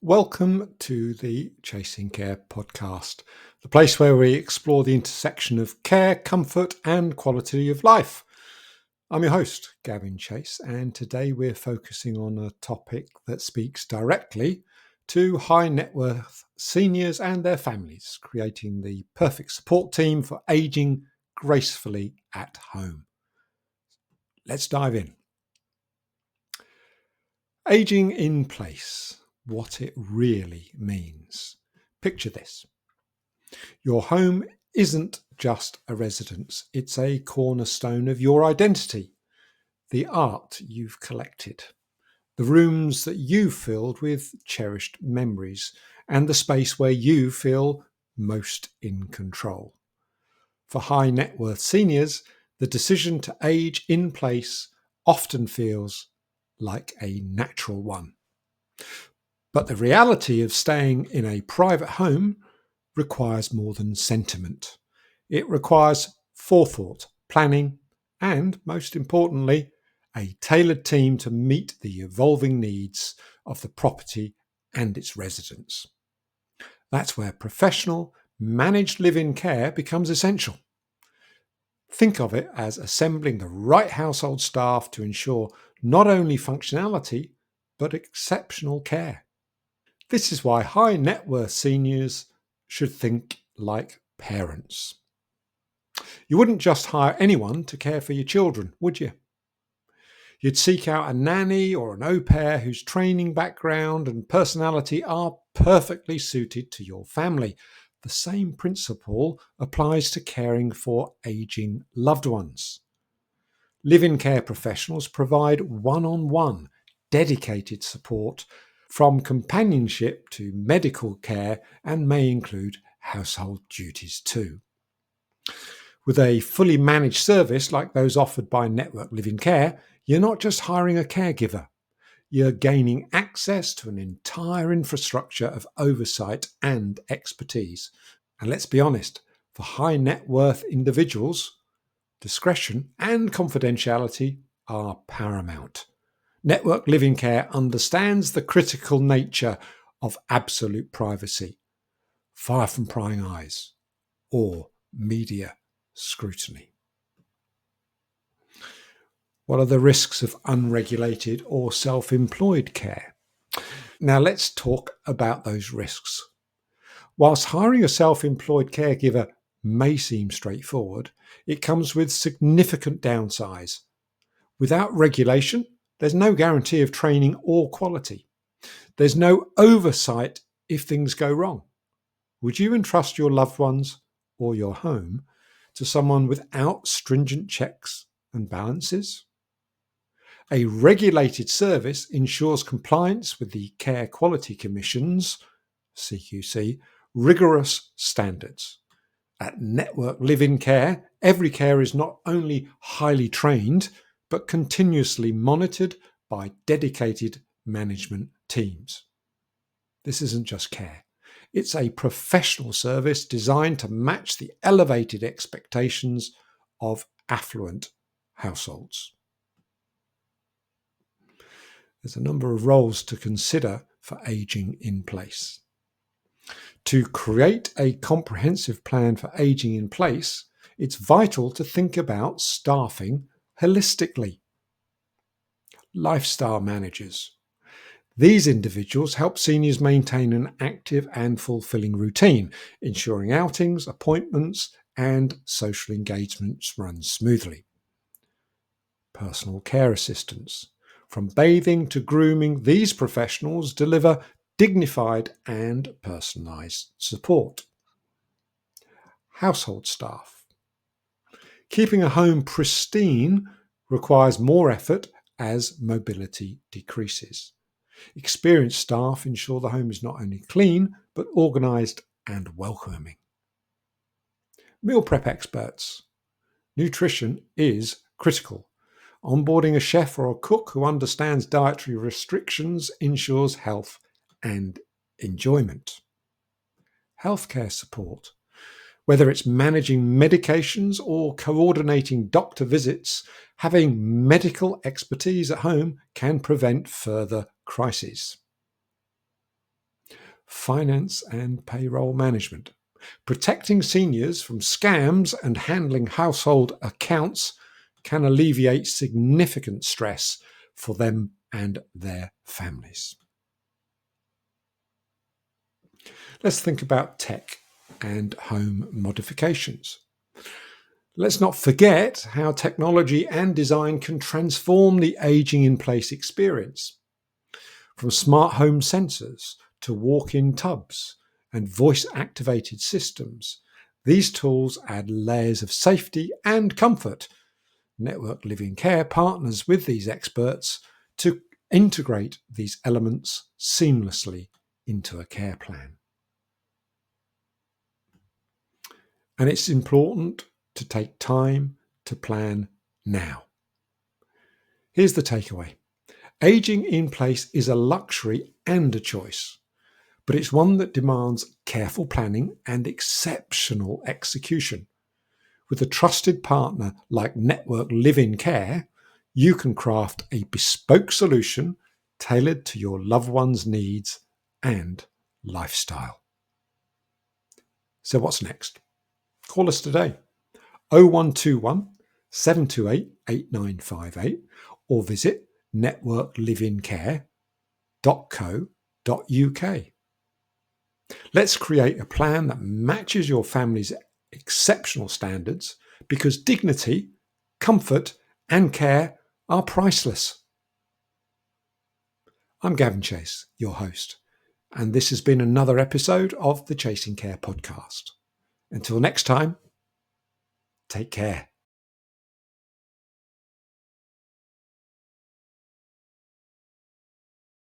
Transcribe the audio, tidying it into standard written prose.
Welcome to the Chasing Care podcast, the place where we explore the intersection of care, comfort, and quality of life. I'm your host, Gavin Chase, and today we're focusing on a topic that speaks directly to high net worth seniors and their families, creating the perfect support team for aging gracefully at home. Let's dive in. Aging in place, what it really means. Picture this. Your home isn't just a residence, it's a cornerstone of your identity, the art you've collected, the rooms that you've filled with cherished memories, and the space where you feel most in control. For high net worth seniors, the decision to age in place often feels like a natural one. But the reality of staying in a private home requires more than sentiment. It requires forethought, planning, and, most importantly, a tailored team to meet the evolving needs of the property and its residents. That's where professional, managed live-in care becomes essential. Think of it as assembling the right household staff to ensure not only functionality, but exceptional care. This is why high net worth seniors should think like parents. You wouldn't just hire anyone to care for your children, would you? You'd seek out a nanny or an au pair whose training background and personality are perfectly suited to your family. The same principle applies to caring for aging loved ones. Live-in care professionals provide one-on-one, dedicated support from companionship to medical care and may include household duties too. With a fully managed service like those offered by Network Live-in Care, you're not just hiring a caregiver, you're gaining access to an entire infrastructure of oversight and expertise. And let's be honest, for high net worth individuals, discretion and confidentiality are paramount. Network Live-in Care understands the critical nature of absolute privacy, far from prying eyes or media scrutiny. What are the risks of unregulated or self-employed care? Now let's talk about those risks. Whilst hiring a self-employed caregiver may seem straightforward, it comes with significant downsides. Without regulation, there's no guarantee of training or quality. There's no oversight if things go wrong. Would you entrust your loved ones or your home to someone without stringent checks and balances? A regulated service ensures compliance with the Care Quality Commission's CQC rigorous standards. At Network Live-in Care, every care is not only highly trained, but continuously monitored by dedicated management teams. This isn't just care. It's a professional service designed to match the elevated expectations of affluent households. There's a number of roles to consider for aging in place. To create a comprehensive plan for aging in place, it's vital to think about staffing holistically. Lifestyle managers. These individuals help seniors maintain an active and fulfilling routine, ensuring outings, appointments, and social engagements run smoothly. Personal care assistants. From bathing to grooming, these professionals deliver dignified and personalised support. Household staff. Keeping a home pristine requires more effort as mobility decreases. Experienced staff ensure the home is not only clean, but organised and welcoming. Meal prep experts. Nutrition is critical. Onboarding a chef or a cook who understands dietary restrictions ensures health and enjoyment. Healthcare support. Whether it's managing medications or coordinating doctor visits, having medical expertise at home can prevent further crises. finance and payroll management. Protecting seniors from scams and handling household accounts can alleviate significant stress for them and their families. Let's think about tech and home modifications. Let's not forget how technology and design can transform the aging in place experience. From smart home sensors to walk-in tubs and voice-activated systems, these tools add layers of safety and comfort. Network Living Care partners with these experts to integrate these elements seamlessly into a care plan. And it's important to take time to plan now. Here's the takeaway. Aging in place is a luxury and a choice, but it's one that demands careful planning and exceptional execution. With a trusted partner like Network Live-In Care, you can craft a bespoke solution tailored to your loved one's needs and lifestyle. So what's next? Call us today, 0121 728 8958, or visit networklivincare.co.uk. Let's create a plan that matches your family's exceptional standards, because dignity, comfort, and care are priceless. I'm Gavin Chase, your host, and this has been another episode of the Chasing Care podcast. Until next time, take care.